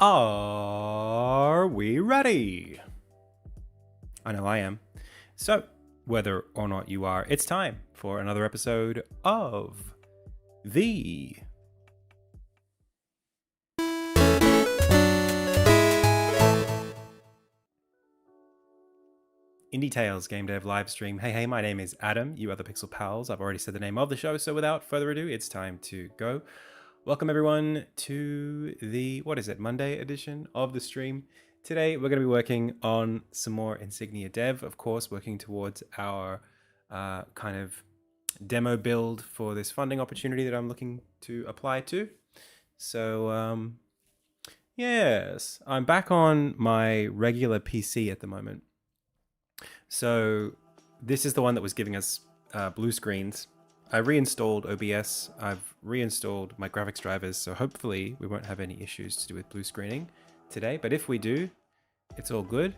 Are we ready? I know I am. So, whether or not you are, it's time for another episode of the Indie Tales Game Dev live stream. Hey, my name is Adam. You are the Pixel Pals. I've already said the name of the show, so without further ado, it's time to go. Welcome everyone to the, Monday edition of the stream. Today we're going to be working on some more Insignia dev, of course, working towards our kind of demo build for this funding opportunity that I'm looking to apply to. So, yes, I'm back on my regular PC at the moment. So this is the one that was giving us blue screens. I reinstalled OBS. I've reinstalled my graphics drivers, so hopefully we won't have any issues to do with blue screening today. But if we do, it's all good.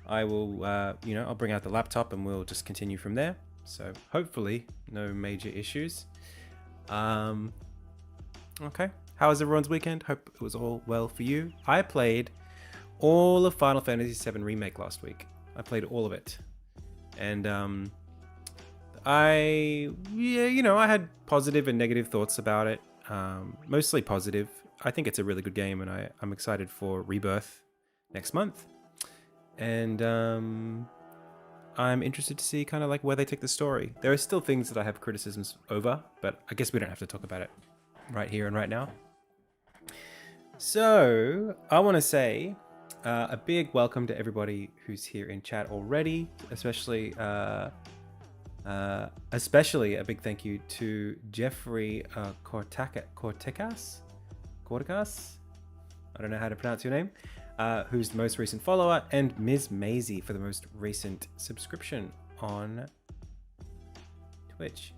I will, I'll bring out the laptop and we'll just continue from there. So hopefully no major issues. Okay. How was everyone's weekend? Hope it was all well for you. I played all of Final Fantasy VII Remake last week. I played all of it. And I had positive and negative thoughts about it. Mostly positive. I think it's a really good game, and I'm excited for Rebirth next month. And I'm interested to see kind of like where they take the story. There are still things that I have criticisms over, but I guess we don't have to talk about it right here and right now. So I want to say a big welcome to everybody who's here in chat already, especially a big thank you to Jeffrey Cortecas. I don't know how to pronounce your name. Who's the most recent follower, and Ms. Maisie for the most recent subscription on Twitch.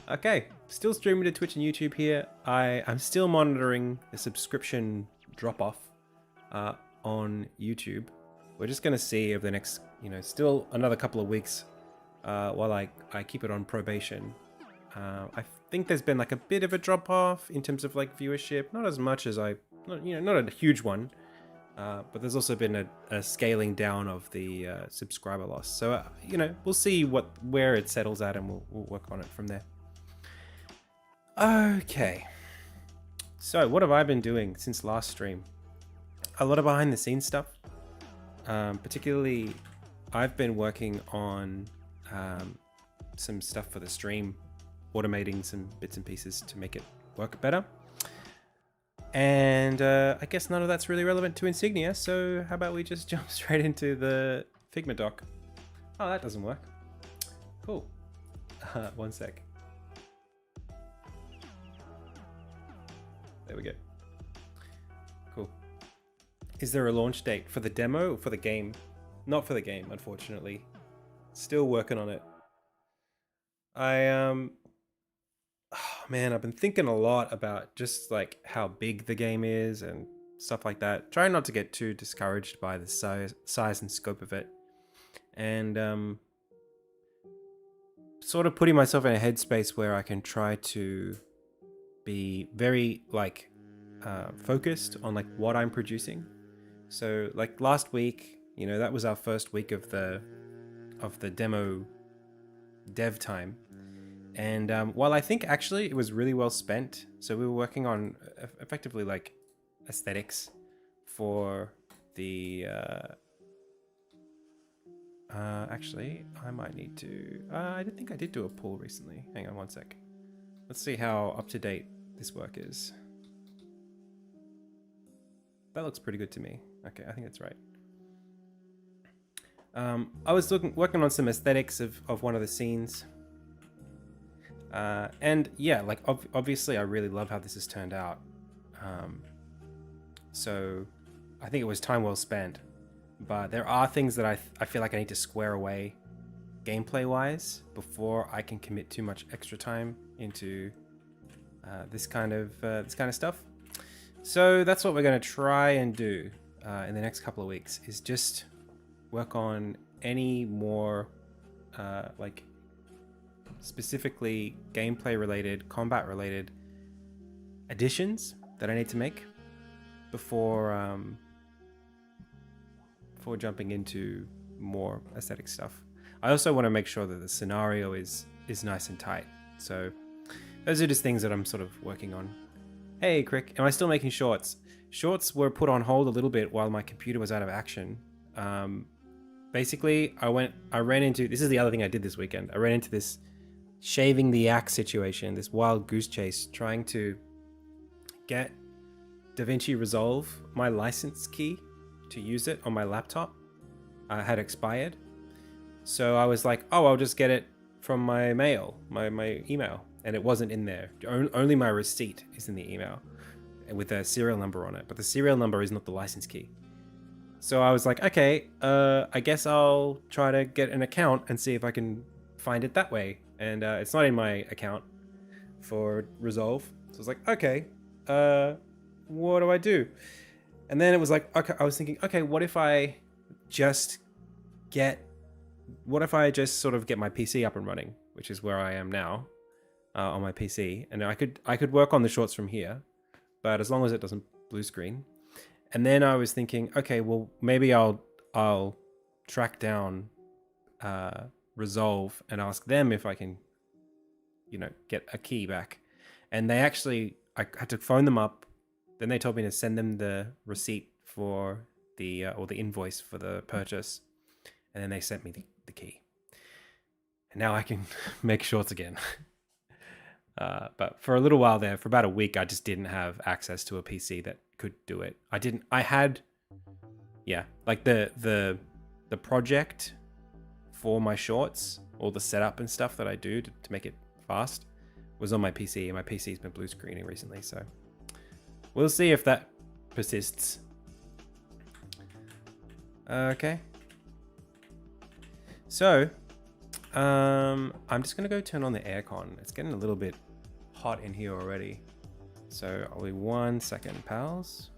Okay, still streaming to Twitch and YouTube here. I'm still monitoring the subscription drop-off on YouTube. We're just going to see over the next, still another couple of weeks while I keep it on probation. I think there's been like a bit of a drop-off in terms of like viewership, not as much as not a huge one, but there's also been a scaling down of the subscriber loss. So, we'll see where it settles at, and we'll work on it from there. Okay. So, what have I been doing since last stream? A lot of behind the scenes stuff. Particularly, I've been working on some stuff for the stream, automating some bits and pieces to make it work better. And I guess none of that's really relevant to Insignia, so how about we just jump straight into the Figma doc? Oh, that doesn't work. Cool. One sec. There we go. Cool. Is there a launch date for the demo or for the game? Not for the game, unfortunately. Still working on it. Oh man, I've been thinking a lot about just like how big the game is and stuff like that. Trying not to get too discouraged by the size and scope of it. And sort of putting myself in a headspace where I can try to be very like focused on like what I'm producing. So like last week, that was our first week of the demo dev time. And while I think actually it was really well spent, so we were working on effectively like aesthetics for the actually I might need to I think I did do a poll recently. Hang on one sec. Let's see how up to date this work is. That looks pretty good to me. Okay, I think that's right. I was working on some aesthetics of one of the scenes. And yeah, like obviously I really love how this has turned out. So I think it was time well spent. But there are things that I feel like I need to square away gameplay wise before I can commit too much extra time into this kind of stuff. So that's what we're going to try and do in the next couple of weeks, is just work on any more like specifically gameplay related, combat related additions that I need to make before jumping into more aesthetic stuff. I also want to make sure that the scenario is nice and tight. So those are just things that I'm sort of working on. Hey, Crick, am I still making shorts? Shorts were put on hold a little bit while my computer was out of action. Basically, I ran into, this is the other thing I did this weekend. I ran into this shaving the axe situation, this wild goose chase, trying to get DaVinci Resolve, my license key to use it on my laptop, had expired. So I was like, oh, I'll just get it from my mail, my email. And it wasn't in there. Only my receipt is in the email with a serial number on it. But the serial number is not the license key. So I was like, okay, I guess I'll try to get an account and see if I can find it that way. And it's not in my account for Resolve. So I was like, okay, what do I do? And then it was like, okay, I was thinking, okay, what if I just sort of get my PC up and running, which is where I am now on my PC. And I could work on the shorts from here, but as long as it doesn't blue screen. And then I was thinking, okay, well, maybe I'll track down Resolve and ask them if I can, get a key back. And they actually, I had to phone them up. Then they told me to send them the receipt for or the invoice for the purchase. And then they sent me the key. And now I can make shorts again. But for a little while there, for about a week, I just didn't have access to a PC that could do it. I had like the project for my shorts, all the setup and stuff that I do to make it fast was on my PC, and my PC's been blue screening recently, so we'll see if that persists. Okay. So, I'm just gonna go turn on the aircon. It's getting a little bit hot in here already. So I'll be 1 second, pals.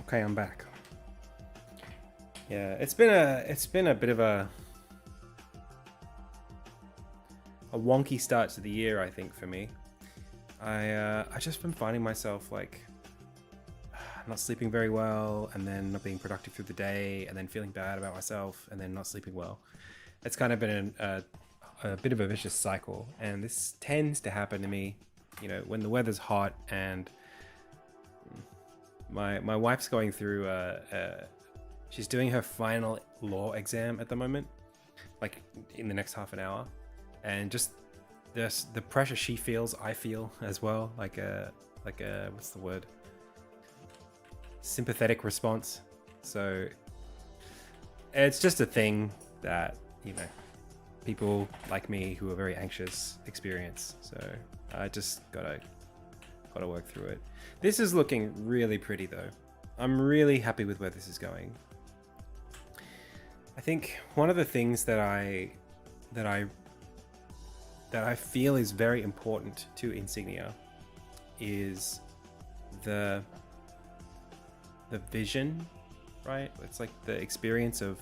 Okay, I'm back. Yeah, it's been a bit of a wonky start to the year, I think, for me. I just been finding myself like not sleeping very well, and then not being productive through the day, and then feeling bad about myself, and then not sleeping well. It's kind of been a bit of a vicious cycle, and this tends to happen to me, when the weather's hot and my wife's going through she's doing her final law exam at the moment, like in the next half an hour, and just the pressure she feels, I feel as well, like a what's the word, sympathetic response. So it's just a thing that people like me who are very anxious experience. So I just gotta work through it. This is looking really pretty though. I'm really happy with where this is going. I think one of the things that I feel is very important to Insignia is the vision, right? It's like the experience of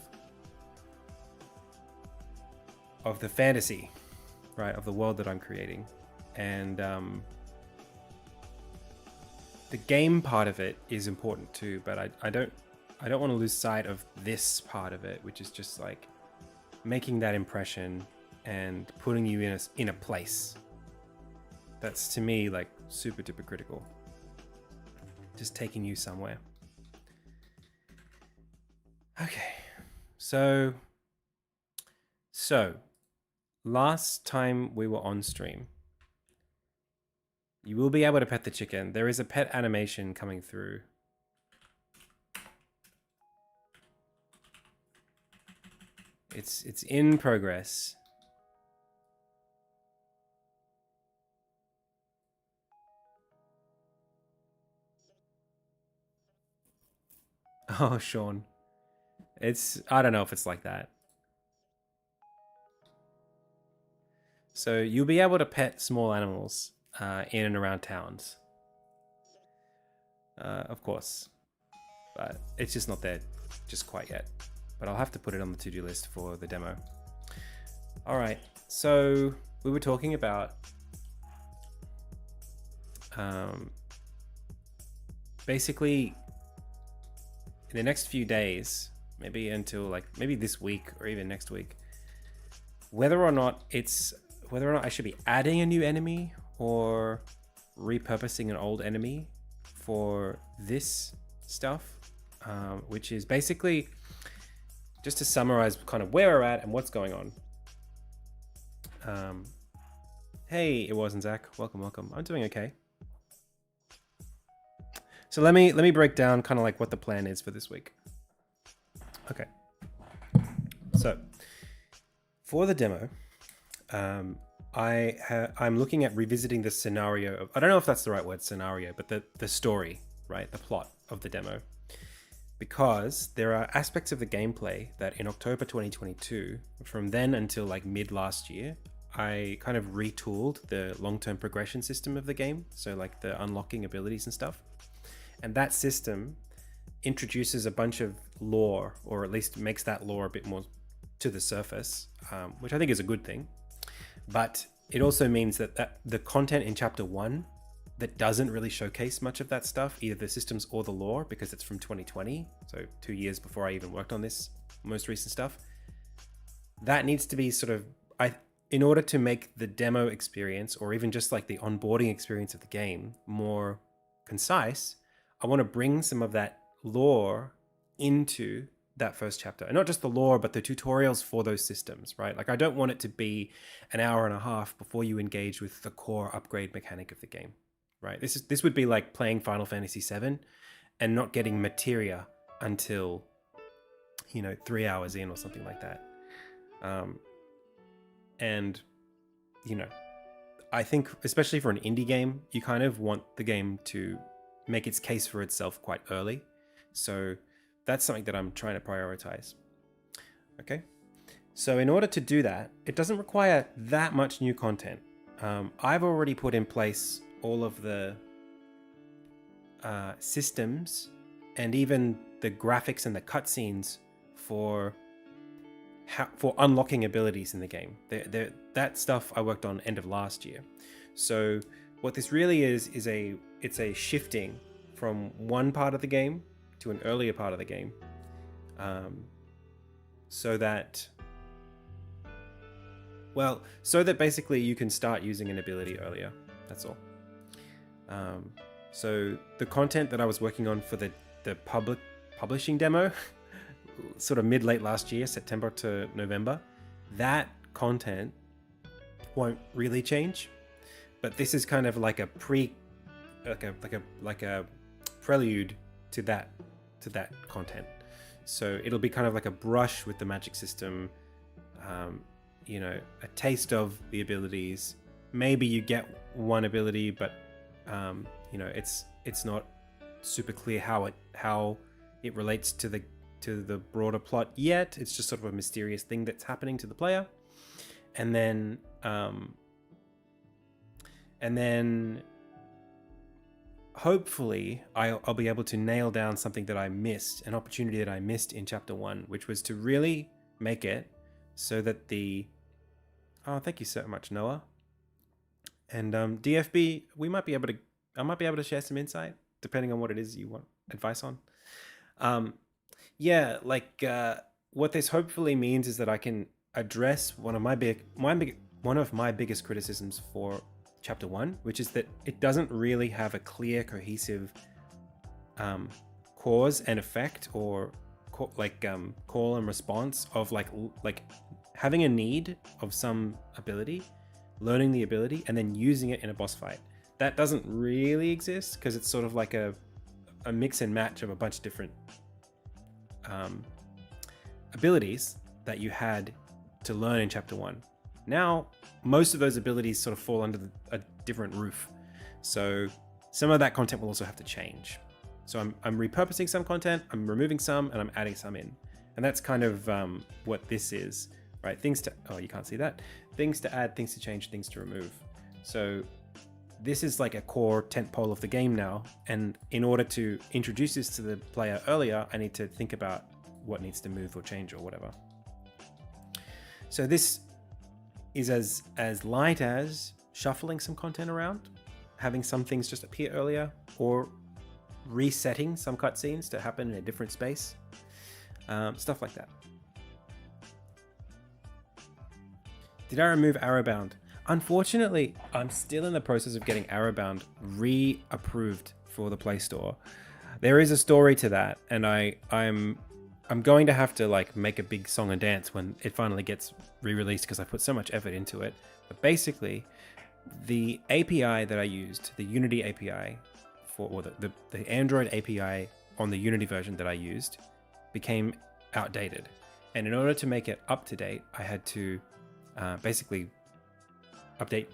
the fantasy, right, of the world that I'm creating. and the game part of it is important too, but I don't want to lose sight of this part of it, which is just like making that impression and putting you in a place. That's to me like super duper critical. Just taking you somewhere. Okay, so last time we were on stream, you will be able to pet the chicken. There is a pet animation coming through. It's in progress. Oh, Sean. I don't know if it's like that. So you'll be able to pet small animals in and around towns. Of course. But it's just not there just quite yet. But I'll have to put it on the to-do list for the demo. All right, so we were talking about basically in the next few days, maybe until maybe this week or even next week, whether or not I should be adding a new enemy or repurposing an old enemy for this stuff, which is basically just to summarize kind of where we're at and what's going on. Hey, it wasn't Zach. Welcome. I'm doing okay. So let me break down kind of like what the plan is for this week. Okay. So for the demo, I'm looking at revisiting the scenario of, I don't know if that's the right word, scenario, but the story, right? The plot of the demo. Because there are aspects of the gameplay that in October 2022, from then until like mid last year, I kind of retooled the long-term progression system of the game. So like the unlocking abilities and stuff. And that system introduces a bunch of lore, or at least makes that lore a bit more to the surface, which I think is a good thing. But it also means that the content in chapter 1 that doesn't really showcase much of that stuff, either the systems or the lore, because it's from 2020, so 2 years before I even worked on this most recent stuff. That needs to be sort of, in order to make the demo experience, or even just like the onboarding experience of the game more concise, I want to bring some of that lore into that first chapter. And not just the lore, but the tutorials for those systems, right? Like I don't want it to be an hour and a half before you engage with the core upgrade mechanic of the game. Right, this would be like playing Final Fantasy VII and not getting materia until 3 hours in or something like that. And I think especially for an indie game, you kind of want the game to make its case for itself quite early. So that's something that I'm trying to prioritize. Okay, so in order to do that, it doesn't require that much new content. I've already put in place all of the systems and even the graphics and the cutscenes for unlocking abilities in the game. That stuff I worked on end of last year. So what this really is it's a shifting from one part of the game to an earlier part of the game, so that basically you can start using an ability earlier. That's all. So the content that I was working on for the publishing demo, sort of mid-late last year, September to November, that content won't really change, but this is kind of like a prelude to that content. So it'll be kind of like a brush with the magic system, a taste of the abilities. Maybe you get one ability, but it's not super clear how it relates to the broader plot yet. It's just sort of a mysterious thing that's happening to the player, and then hopefully I'll be able to nail down something that I missed, an opportunity that I missed in chapter 1, which was to really make it so that thank you so much, Noah. And DFB, I might be able to share some insight depending on what it is you want advice on. Yeah, like what this hopefully means is that I can address one of my biggest criticisms for chapter 1, which is that it doesn't really have a clear, cohesive cause and effect, or call and response of like having a need of some ability, learning the ability, and then using it in a boss fight. That doesn't really exist because it's sort of like a mix and match of a bunch of different abilities that you had to learn in chapter 1. Now, most of those abilities sort of fall under a different roof. So some of that content will also have to change. So I'm repurposing some content, I'm removing some, and I'm adding some in. And that's kind of what this is, right? Oh, you can't see that. Things to add, things to change, things to remove. So this is like a core tentpole of the game now. And in order to introduce this to the player earlier, I need to think about what needs to move or change or whatever. So this is as light as shuffling some content around, having some things just appear earlier, or resetting some cutscenes to happen in a different space, stuff like that. Did I remove Arrowbound? Unfortunately, I'm still in the process of getting Arrowbound re-approved for the Play Store. There is a story to that, and I'm going to have to like make a big song and dance when it finally gets re-released because I put so much effort into it. But basically, the API that I used, the Unity API or the Android API on the Unity version that I used, became outdated. And in order to make it up to date, I had to basically update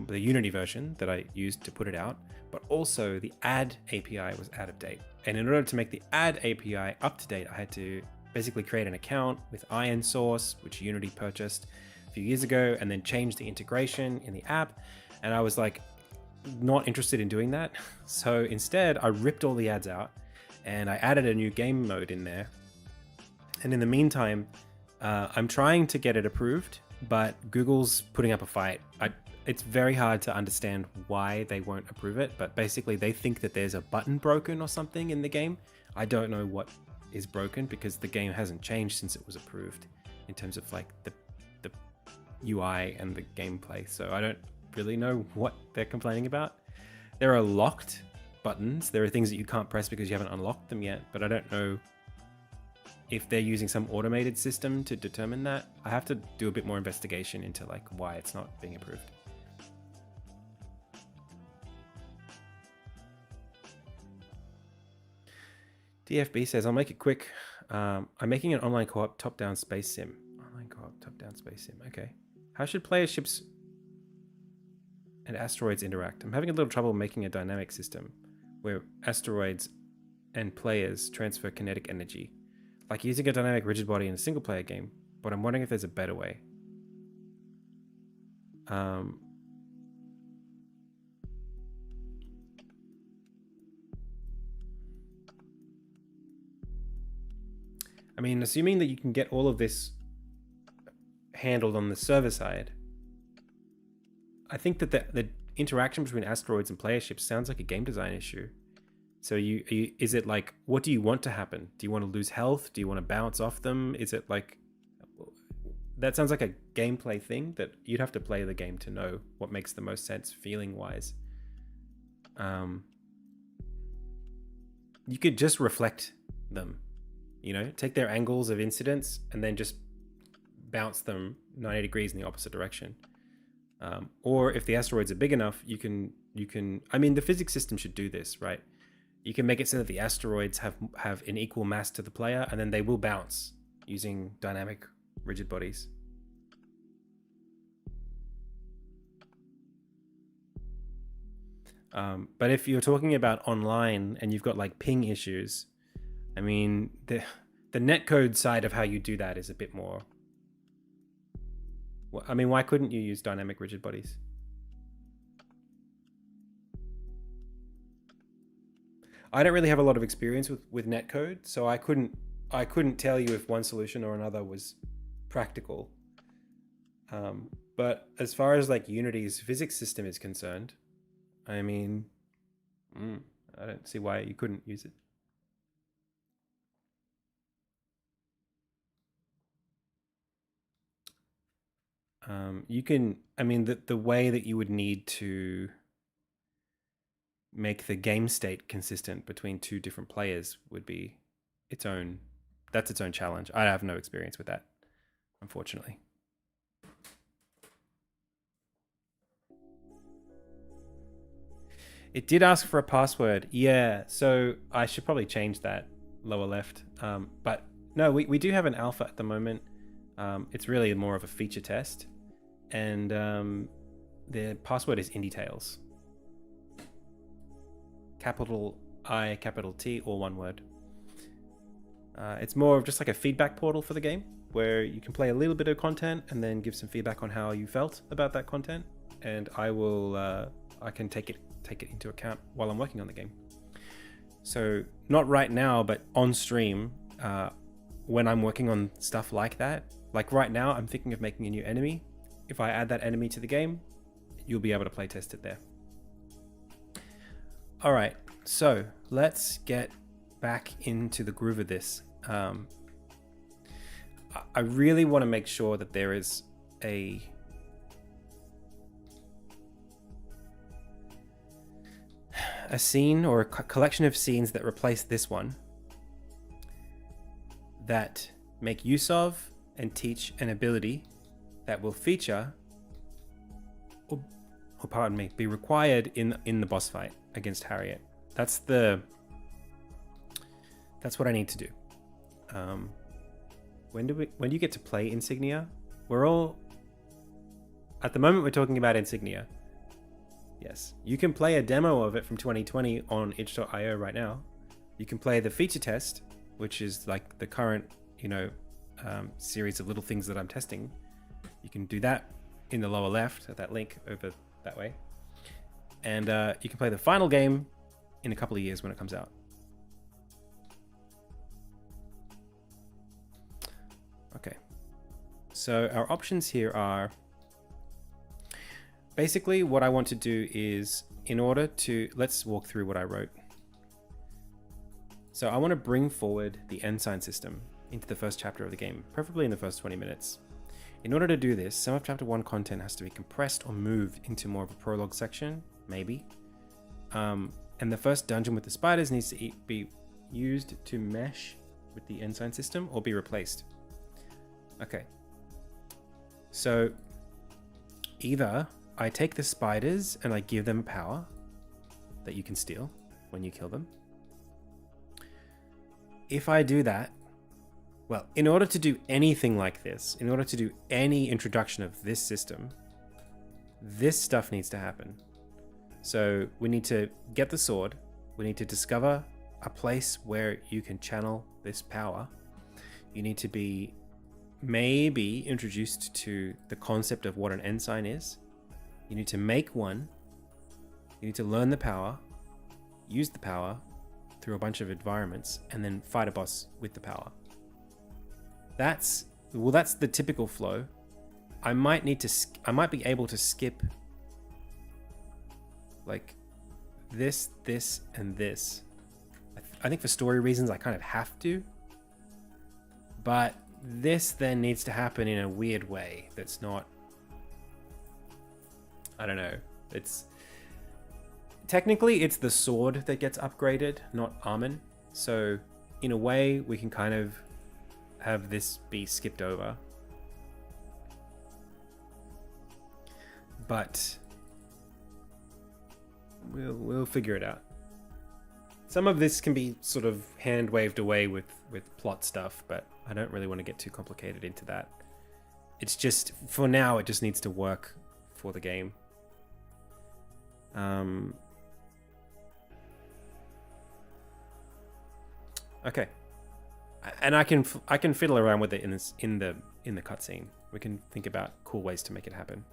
the Unity version that I used to put it out, but also the add API was out of date. And in order to make the add API up to date, I had to basically create an account with Iron Source, which Unity purchased a few years ago, and then change the integration in the app. And I was like, not interested in doing that. So instead, I ripped all the ads out and I added a new game mode in there. And in the meantime, I'm trying to get it approved, but Google's putting up a fight. It's very hard to understand why they won't approve it, but basically they think that there's a button broken or something in the game. I don't know what is broken because the game hasn't changed since it was approved in terms of like the UI and the gameplay. So I don't really know what they're complaining about. There are locked buttons. There are things that you can't press because you haven't unlocked them yet, but I don't know if they're using some automated system to determine that. I have to do a bit more investigation into like why it's not being approved. DFB says, I'll make it quick. I'm making an online co-op top-down space sim. Online co-op top-down space sim. Okay. How should player ships and asteroids interact? I'm having a little trouble making a dynamic system where asteroids and players transfer kinetic energy, like using a dynamic rigid body in a single player game, but I'm wondering if there's a better way. I mean, assuming that you can get all of this handled on the server side, I think that the interaction between asteroids and player ships sounds like a game design issue. So is it like, what do you want to happen? Do you want to lose health? Do you want to bounce off them? Is it like, that sounds like a gameplay thing that you'd have to play the game to know what makes the most sense feeling wise. You could just reflect them, take their angles of incidence and then just bounce them 90 degrees in the opposite direction. Or if the asteroids are big enough, you can, I mean, the physics system should do this, right? You can make it so that the asteroids have an equal mass to the player, and then they will bounce using dynamic rigid bodies. But if you're talking about online and you've got like ping issues, I mean, the netcode side of how you do that is a bit more. I mean, why couldn't you use dynamic rigid bodies? I don't really have a lot of experience with netcode, so I couldn't tell you if one solution or another was practical. But as far as like Unity's physics system is concerned, I mean, I don't see why you couldn't use it. You can, I mean, the way that you would need to make the game state consistent between two different players would be that's its own challenge. I have no experience with that, unfortunately. It did ask for a password. Yeah, so I should probably change that lower left. But no, we do have an alpha at the moment. It's really more of a feature test. And the password is IndieTales. Capital I, capital T, all one word. It's more of just like a feedback portal for the game, where you can play a little bit of content and then give some feedback on how you felt about that content. And I can take it into account while I'm working on the game. So not right now, but on stream, when I'm working on stuff like that, like right now, I'm thinking of making a new enemy. If I add that enemy to the game, you'll be able to play test it there. All right, so let's get back into the groove of this. I really want to make sure that there is a scene or a collection of scenes that replace this one that make use of and teach an ability that will feature or pardon me, be required in the boss fight against Harriet. That's what I need to do. When do you get to play Insignia? At the moment we're talking about Insignia. Yes, you can play a demo of it from 2020 on itch.io right now. You can play the feature test, which is like the current, series of little things that I'm testing. You can do that in the lower left at that link over that way. And you can play the final game in a couple of years when it comes out. Okay, so our options here are basically what I want to do is, let's walk through what I wrote. So I want to bring forward the ensign system into the first chapter of the game, preferably in the first 20 minutes. In order to do this, some of chapter 1 content has to be compressed or moved into more of a prologue section, maybe. And the first dungeon with the spiders needs to be used to mesh with the ensign system or be replaced. Okay. So either I take the spiders and I give them power that you can steal when you kill them. If I do that, well, in order to do anything like this, in order to do any introduction of this system, this stuff needs to happen. So we need to get the sword. We need to discover a place where you can channel this power. You need to be maybe introduced to the concept of what an ensign is. You need to make one. You need to learn the power, use the power through a bunch of environments, and then fight a boss with the power. That's the typical flow. I might be able to skip like this, and this. I think for story reasons I kind of have to, but this then needs to happen in a weird way that's not, I don't know. Technically it's the sword that gets upgraded, not Armin. So in a way we can kind of have this be skipped over. But we'll figure it out. Some of this can be sort of hand waved away with plot stuff, but I don't really want to get too complicated into that. It's just, for now, it just needs to work for the game. Okay, and I can fiddle around with it in the cutscene. We can think about cool ways to make it happen.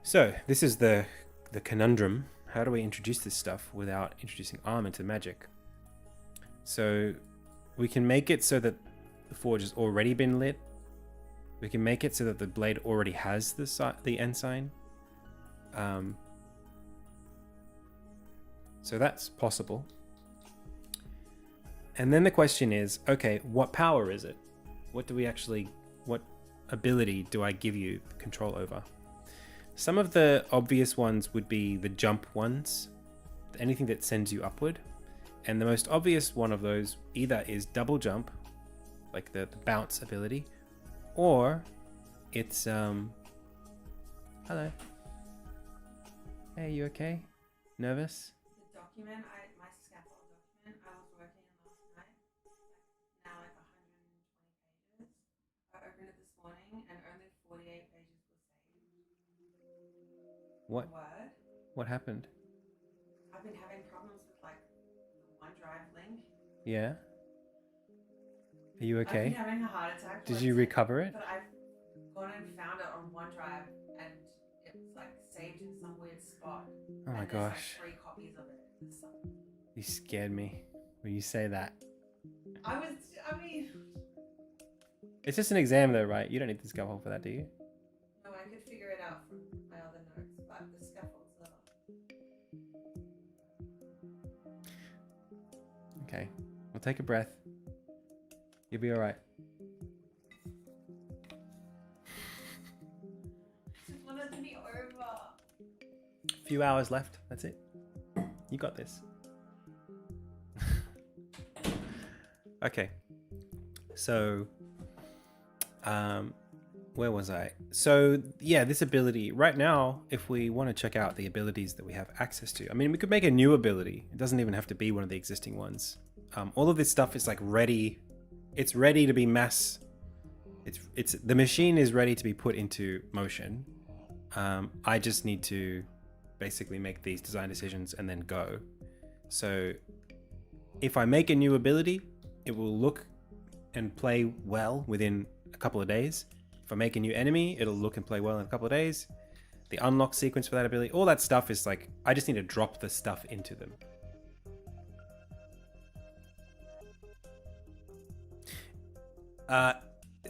So this is the conundrum. How do we introduce this stuff without introducing Arm into magic? So we can make it so that the forge has already been lit. We can make it so that the blade already has the ensign. So that's possible. And then the question is, okay, what power is it? What ability do I give you control over? Some of the obvious ones would be the jump ones, anything that sends you upward. And the most obvious one of those either is double jump, like the bounce ability, or it's hello. Hey, you okay? Nervous? The document, my scaffold document, I was working on last night, now like 120 pages. I opened it this morning and only 48 pages were saved. What? Word. What happened? I've been having problems with like the OneDrive link. Yeah. Are you okay? I've been having a heart attack. Did you recover it? But I've gone and found it on OneDrive and it's like saved in some weird spot. Oh my There's gosh. like 3 copies of it. You scared me when you say that. I mean... It's just an exam though, right? You don't need the scaffold for that, do you? No, I could figure it out from my other notes, but the scaffolds are... Okay. Well, take a breath. You'll be alright. I just want it to be over. A few hours left. That's it. You got this. Okay. So, where was I? So, yeah, this ability right now, if we want to check out the abilities that we have access to, I mean, we could make a new ability. It doesn't even have to be one of the existing ones. All of this stuff is like ready. It's ready to be the machine is ready to be put into motion. I just need to basically make these design decisions and then go. So if I make a new ability, it will look and play well within a couple of days. If I make a new enemy, it'll look and play well in a couple of days. The unlock sequence for that ability, all that stuff is like, I just need to drop the stuff into them.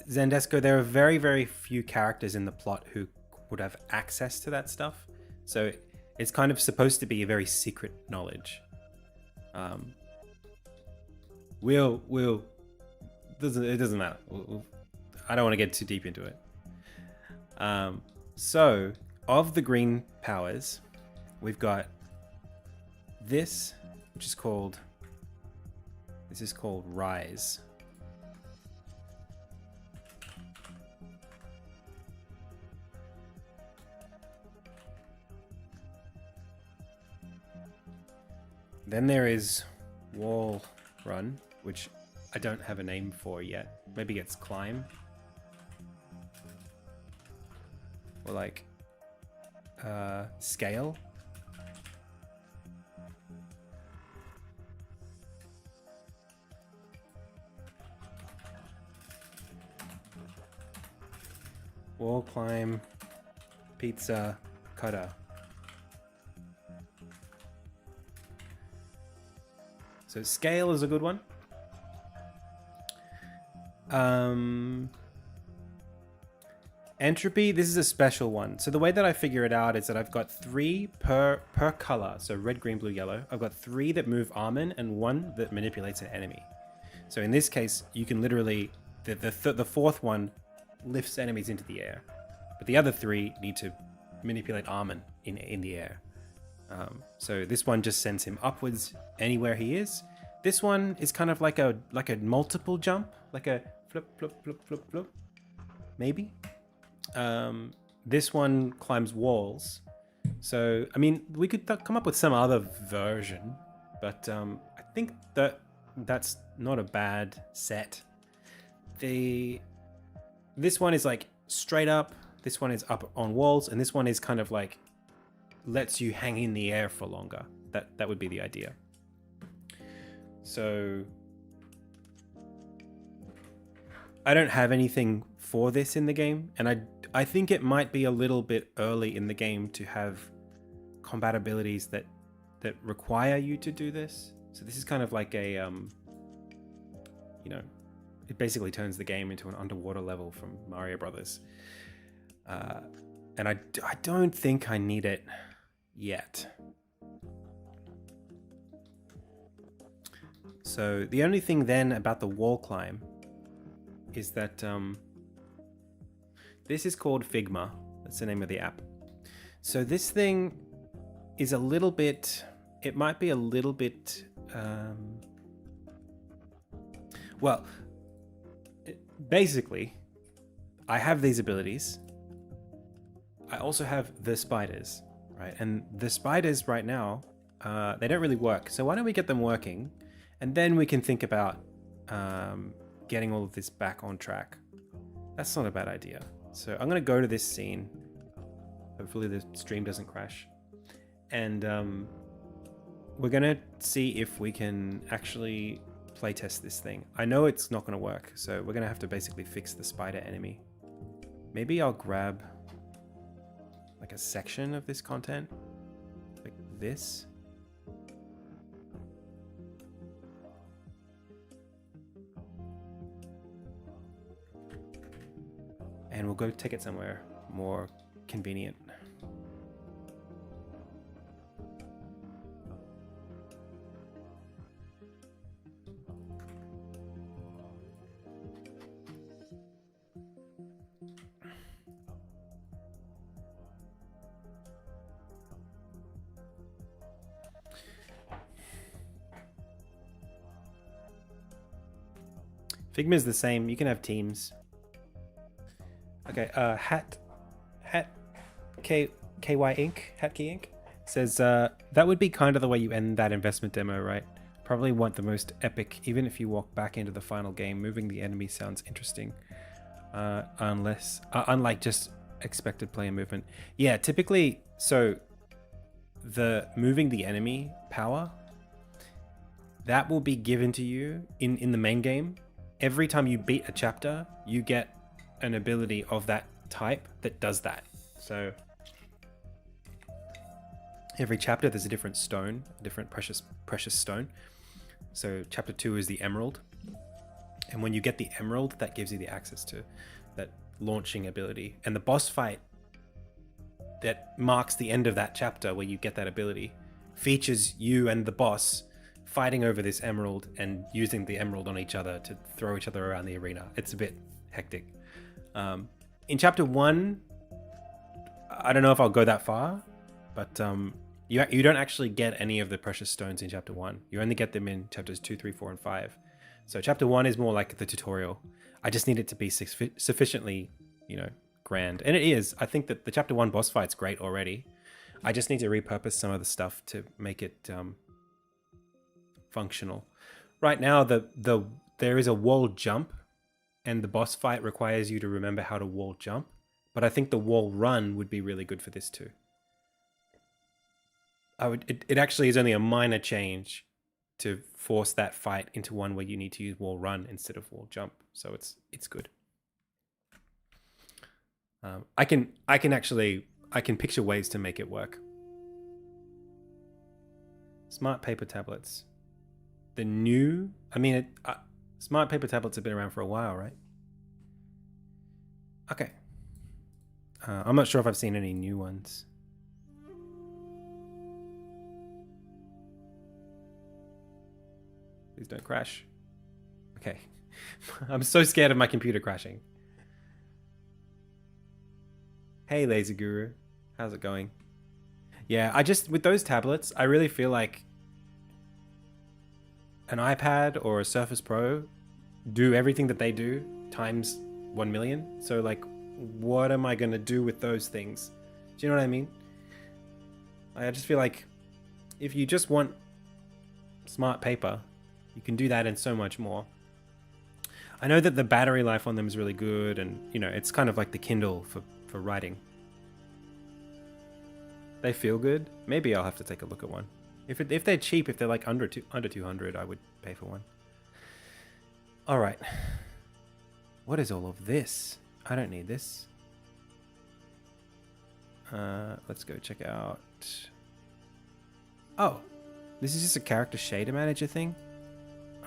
Zendesco, there are very, very few characters in the plot who would have access to that stuff. So it's kind of supposed to be a very secret knowledge. It doesn't matter. I don't want to get too deep into it. So of the green powers, we've got this, which is called, Rise. Then there is Wall Run, which I don't have a name for yet. Maybe it's Climb. Or like Scale. Wall, Climb, Pizza, Cutter. So Scale is a good one. Entropy, this is a special one. So the way that I figure it out is that I've got 3 per color. So red, green, blue, yellow. I've got 3 that move Armin and 1 that manipulates an enemy. So in this case, you can literally, the fourth one lifts enemies into the air. But the other 3 need to manipulate Armin in the air. So this one just sends him upwards anywhere he is. This one is kind of like a multiple jump, like a flip, flip, flip, flip, flip, maybe. This one climbs walls. So, I mean, we could come up with some other version, but I think that's not a bad set. This one is like straight up, this one is up on walls, and this one is kind of like lets you hang in the air for longer. That would be the idea. So I don't have anything for this in the game, and I think it might be a little bit early in the game to have compatibilities that require you to do this. So this is kind of like a you know, it basically turns the game into an underwater level from Mario Brothers. And I don't think I need it yet. So the only thing then about the wall climb is that this is called Figma. That's the name of the app. So this thing is a little bit, it might be a little bit, well, basically, I have these abilities. I also have the spiders, right? And the spiders right now, they don't really work. So why don't we get them working? And then we can think about getting all of this back on track. That's not a bad idea. So I'm going to go to this scene. Hopefully the stream doesn't crash. And we're going to see if we can actually playtest this thing. I know it's not going to work, so we're going to have to basically fix the spider enemy. Maybe I'll grab like a section of this content, like this. And we'll go take it somewhere more convenient. Figma is the same. You can have teams. Okay, KY Inc. Hatkey Inc. says that would be kind of the way you end that investment demo, right? Probably want the most epic, even if you walk back into the final game. Moving the enemy sounds interesting, unlike just expected player movement. Yeah, typically, so the moving the enemy power, that will be given to you in the main game. Every time you beat a chapter, you get an ability of that type that does that. So every chapter there's a different stone, a different precious stone. So chapter 2 is the emerald, and when you get the emerald, that gives you the access to that launching ability. And the boss fight that marks the end of that chapter where you get that ability features you and the boss fighting over this emerald and using the emerald on each other to throw each other around the arena. It's a bit hectic. In chapter 1, I don't know if I'll go that far, but you don't actually get any of the precious stones in chapter 1. You only get them in chapters 2, 3, 4, and 5. So chapter 1 is more like the tutorial. I just need it to be sufficiently, grand. And it is. I think that the chapter 1 boss fight's great already. I just need to repurpose some of the stuff to make it functional. Right now, there is a wall jump, and the boss fight requires you to remember how to wall jump. But I think the wall run would be really good for this too. It actually is only a minor change to force that fight into one where you need to use wall run instead of wall jump. So it's good. I can picture ways to make it work. Smart paper tablets. Smart paper tablets have been around for a while, right? Okay. I'm not sure if I've seen any new ones. Please don't crash. Okay. I'm so scared of my computer crashing. Hey, Laser Guru. How's it going? Yeah, with those tablets, I really feel like an iPad or a Surface Pro do everything that they do times 1 million. So like, what am I going to do with those things? Do you know what I mean? I just feel like if you just want smart paper, you can do that and so much more. I know that the battery life on them is really good, and it's kind of like the Kindle for writing. They feel good. Maybe I'll have to take a look at one. If they're cheap, if they're like under 200, I would pay for one. All right. What is all of this? I don't need this. Let's go check out. Oh, this is just a character shader manager thing.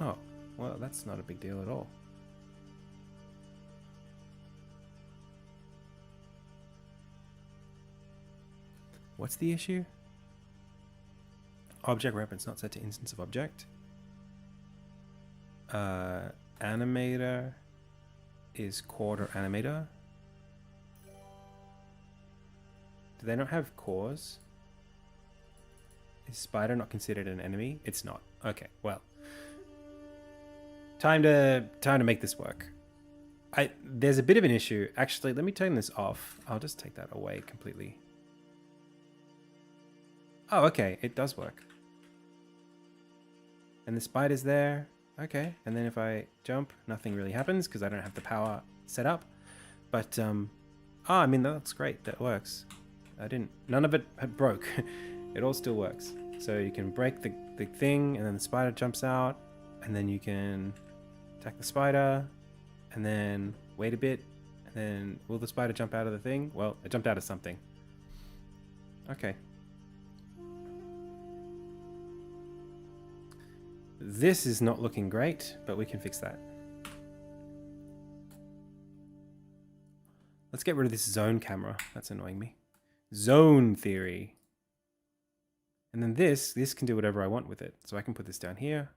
Oh, Well, that's not a big deal at all. What's the issue? Object reference not set to instance of object. Animator is quarter animator. Do they not have cores? Is spider not considered an enemy? It's not. Okay, well. Time to make this work. There's a bit of an issue. Actually, let me turn this off. I'll just take that away completely. Oh, okay, it does work. And the spider's there. Okay, and then if I jump, nothing really happens because I don't have the power set up. But, I mean, that looks great. That works. None of it broke. It all still works. So you can break the thing, and then the spider jumps out, and then you can attack the spider, and then wait a bit, and then will the spider jump out of the thing? Well, it jumped out of something. Okay. This is not looking great, but we can fix that. Let's get rid of this zone camera. That's annoying me. Zone theory. And then this can do whatever I want with it. So I can put this down here.